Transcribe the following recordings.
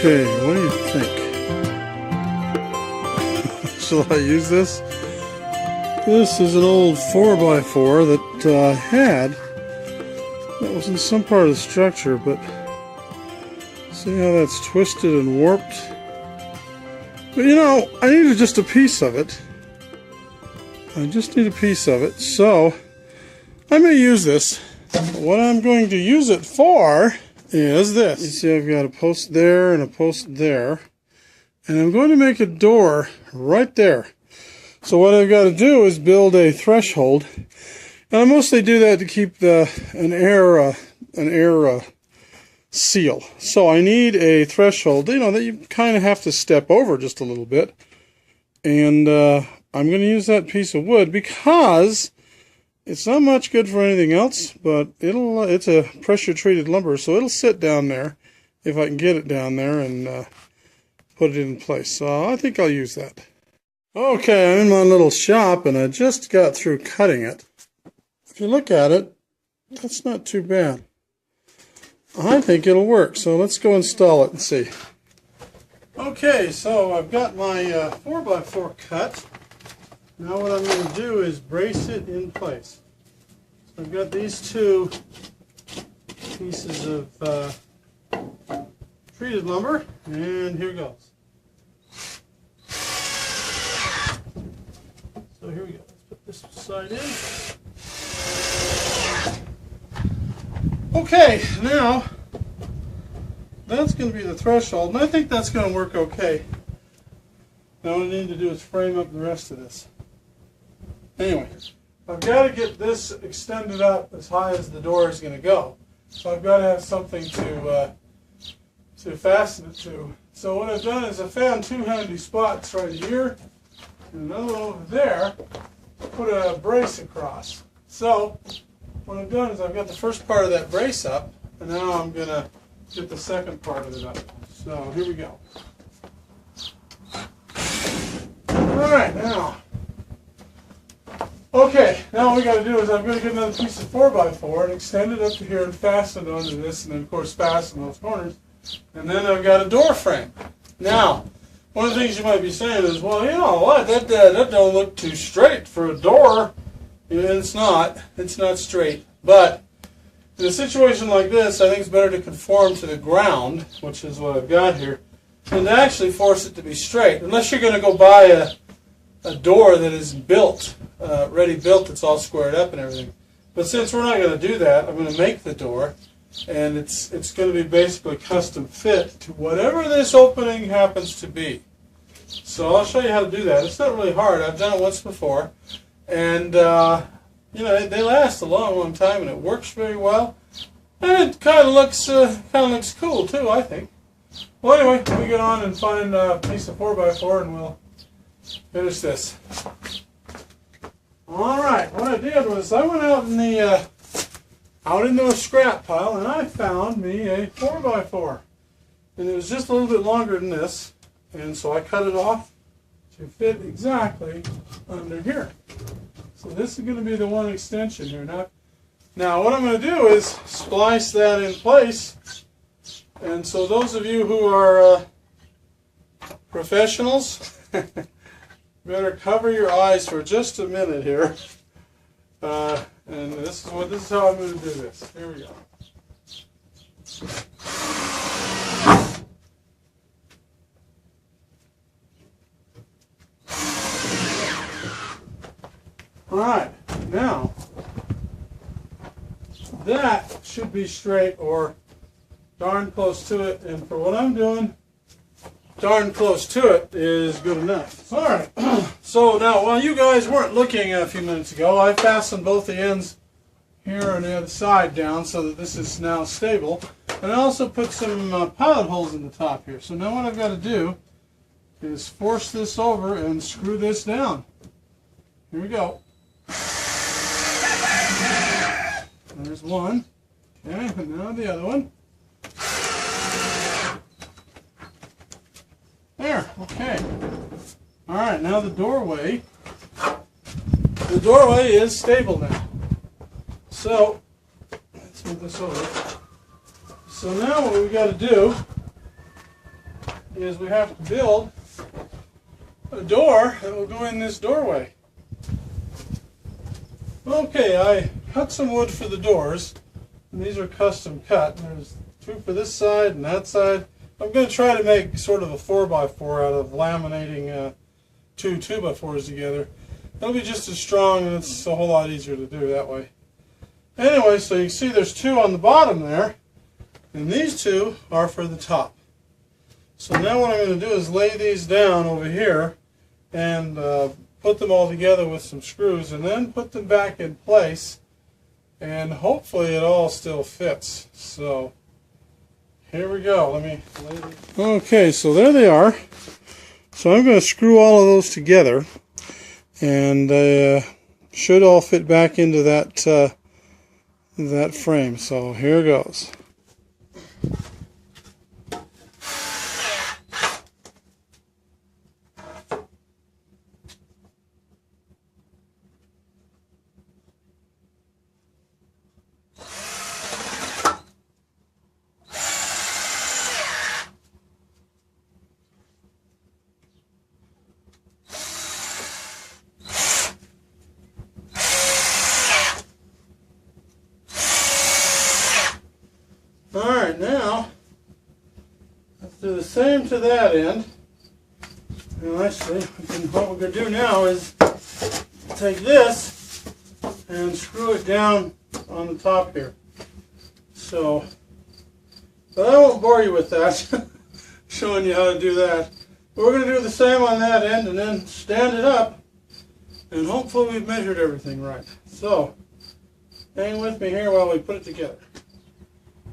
Okay, what do you think? Shall I use this? This is an old 4x4 that I had. That was in some part of the structure, but see how that's twisted and warped? But you know, I needed just a piece of it. I just need a piece of it, so I may use this. What I'm going to use it for is this. You see I've got a post there and a post there. And I'm going to make a door right there. So what I've got to do is build a threshold. And I mostly do that to keep an air seal. So I need a threshold, you know, that you kind of have to step over just a little bit. And I'm going to use that piece of wood because it's not much good for anything else, but it's a pressure treated lumber, so it'll sit down there if I can get it down there and put it in place. So I think I'll use that. Okay, I'm in my little shop and I just got through cutting it. If you look at it, that's not too bad. I think it'll work, so let's go install it and see. Okay, so I've got my 4x4 cut. Now what I'm going to do is brace it in place. So I've got these two pieces of treated lumber, and here goes. So here we go. Let's put this side in. Okay, now that's going to be the threshold, and I think that's going to work okay. Now what I need to do is frame up the rest of this. Anyway, I've got to get this extended up as high as the door is going to go. So I've got to have something to fasten it to. So what I've done is I found two handy spots right here and another one over there to put a brace across. So what I've done is I've got the first part of that brace up, and now I'm going to get the second part of it up. So here we go. All right, now. Okay, now what we got to do is I'm going to get another piece of 4x4 and extend it up to here and fasten it onto this, and then of course fasten those corners. And then I've got a door frame. Now, one of the things you might be saying is, well, you know what, that don't look too straight for a door. And it's not straight. But in a situation like this, I think it's better to conform to the ground, which is what I've got here, than to actually force it to be straight. Unless you're going to go buy a door that is built, ready built, that's all squared up and everything. But since we're not going to do that, I'm going to make the door, and it's going to be basically custom fit to whatever this opening happens to be. So I'll show you how to do that. It's not really hard. I've done it once before, and you know, they last a long time, and it works very well, and it kind of looks cool too, I think. Well, anyway, we get on and find a piece of 4x4, and we'll finish this. All right, what I did was I went out in into a scrap pile, and I found me a 4x4, and it was just a little bit longer than this, and so I cut it off to fit exactly under here. So this is going to be the one extension here. Now what I'm going to do is splice that in place, and so those of you who are professionals, better cover your eyes for just a minute here. And this is how I'm going to do this. Here we go. All right, now that should be straight or darn close to it, and for what I'm doing, darn close to it is good enough. All right, so now while you guys weren't looking a few minutes ago, I fastened both the ends here and the other side down so that this is now stable, and I also put some pilot holes in the top here. So now what I've got to do is force this over and screw this down. Here we go. There's one. Okay, and now the other one. There, okay. All right, now the doorway. The doorway is stable now. So, let's move this over. So now what we've got to do is we have to build a door that will go in this doorway. Okay, I cut some wood for the doors, and these are custom cut. There's two for this side and that side. I'm going to try to make sort of a 4x4 out of laminating two 2x4s together. It'll be just as strong, and it's a whole lot easier to do that way. Anyway, so you can see there's two on the bottom there, and these two are for the top. So now what I'm going to do is lay these down over here and put them all together with some screws, and then put them back in place, and hopefully it all still fits. So here we go. Let me lay these. Okay, so there they are. So I'm going to screw all of those together, and should all fit back into that frame. So here goes. Alright, now let's do the same to that end. And actually, what we're going to do now is take this and screw it down on the top here. So, but I won't bore you with that, showing you how to do that. But we're going to do the same on that end and then stand it up, and hopefully we've measured everything right. So, hang with me here while we put it together.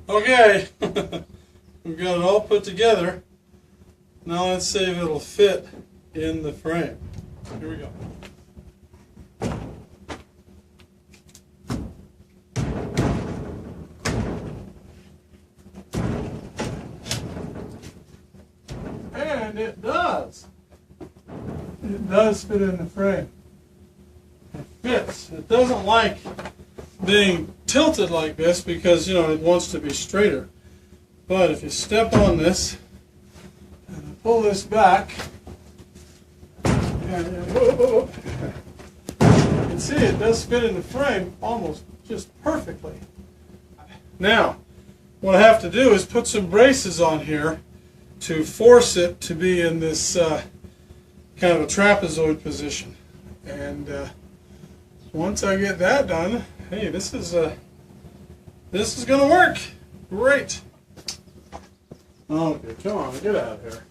Okay, we've got it all put together. Now let's see if it'll fit in the frame. Here we go. And it does. It does fit in the frame. It fits. It doesn't like being tilted like this because, you know, it wants to be straighter. But if you step on this and pull this back, and you can see it does fit in the frame almost just perfectly. Now, what I have to do is put some braces on here to force it to be in this kind of a trapezoid position. And once I get that done, hey, this is going to work. Great. Okay, come on, get out of here.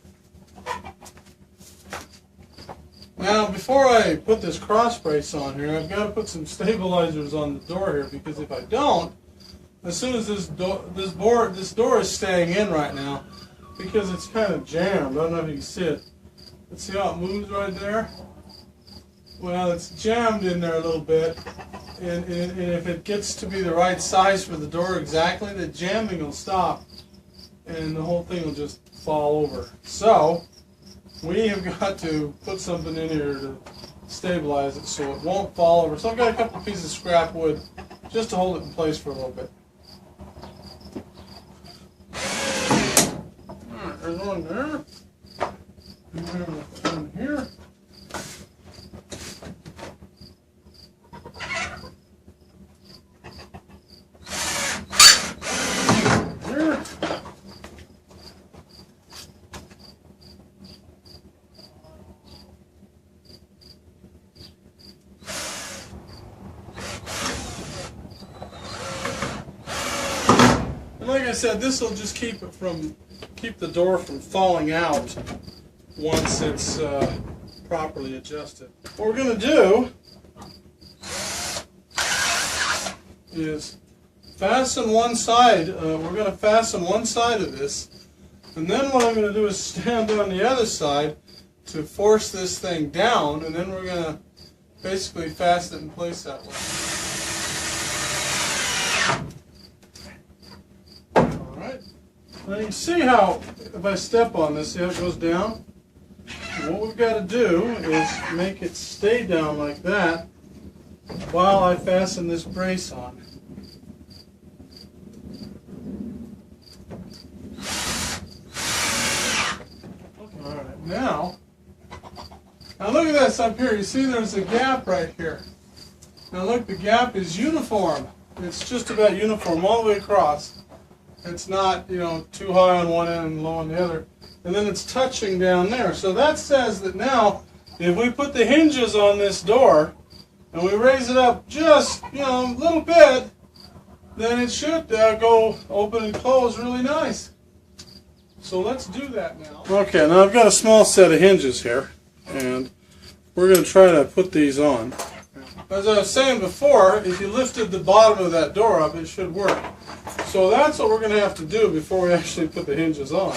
Now, before I put this cross brace on here, I've got to put some stabilizers on the door here, because if I don't, as soon as this door is staying in right now, because it's kind of jammed. I don't know if you can see it. Let's see how it moves right there. Well, it's jammed in there a little bit, and if it gets to be the right size for the door exactly, the jamming will stop, and the whole thing will just fall over. So, we have got to put something in here to stabilize it so it won't fall over. So I've got a couple pieces of scrap wood just to hold it in place for a little bit. Alright, there's one there. And there's one here. Like I said, this will just keep the door from falling out once it's properly adjusted. What we're going to do is fasten one side. We're going to fasten one side of this, and then what I'm going to do is stand on the other side to force this thing down, and then we're going to basically fasten it in place that way. Now you can see how, if I step on this, see how it goes down? And what we've got to do is make it stay down like that while I fasten this brace on. Now look at this up here. You see there's a gap right here. Now look, the gap is uniform. It's just about uniform all the way across. It's not, too high on one end and low on the other. And then it's touching down there. So that says that now, if we put the hinges on this door, and we raise it up just, a little bit, then it should go open and close really nice. So let's do that now. Okay, now I've got a small set of hinges here, and we're going to try to put these on. As I was saying before, if you lifted the bottom of that door up, it should work. So that's what we're going to have to do before we actually put the hinges on.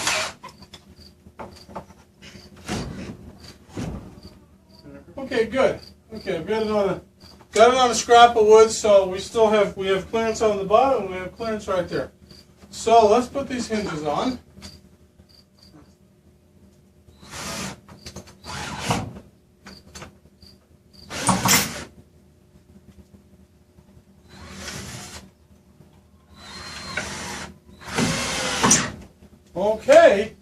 Okay, good. Okay, I've got it on a scrap of wood, so we have clearance on the bottom, and we have clearance right there. So let's put these hinges on. Okay,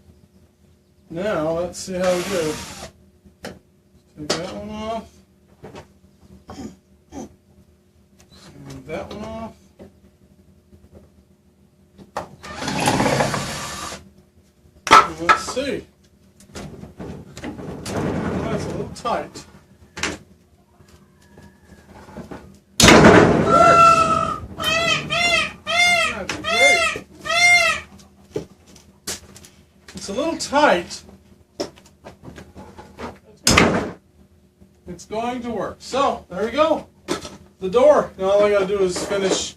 now let's see how we do. Take that one off, and that one off. And let's see. That's a little tight. It works. That's great. It's a little tight. It's going to work. So, there we go. The door. Now all I got to do is finish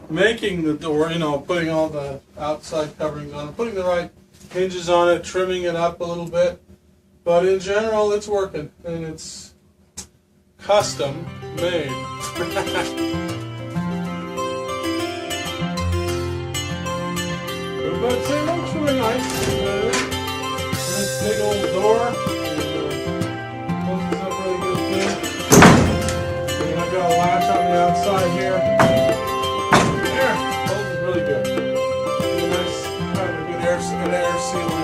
making the door, putting all the outside coverings on it, putting the right hinges on it, trimming it up a little bit. But in general, it's working. And it's custom made. But it looks really nice. Nice big old door. Closes up really good too. And I've got a latch on the outside here. There, closes really good. And a nice, kind of good air sealer.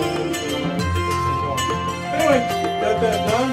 Anyway, got that done.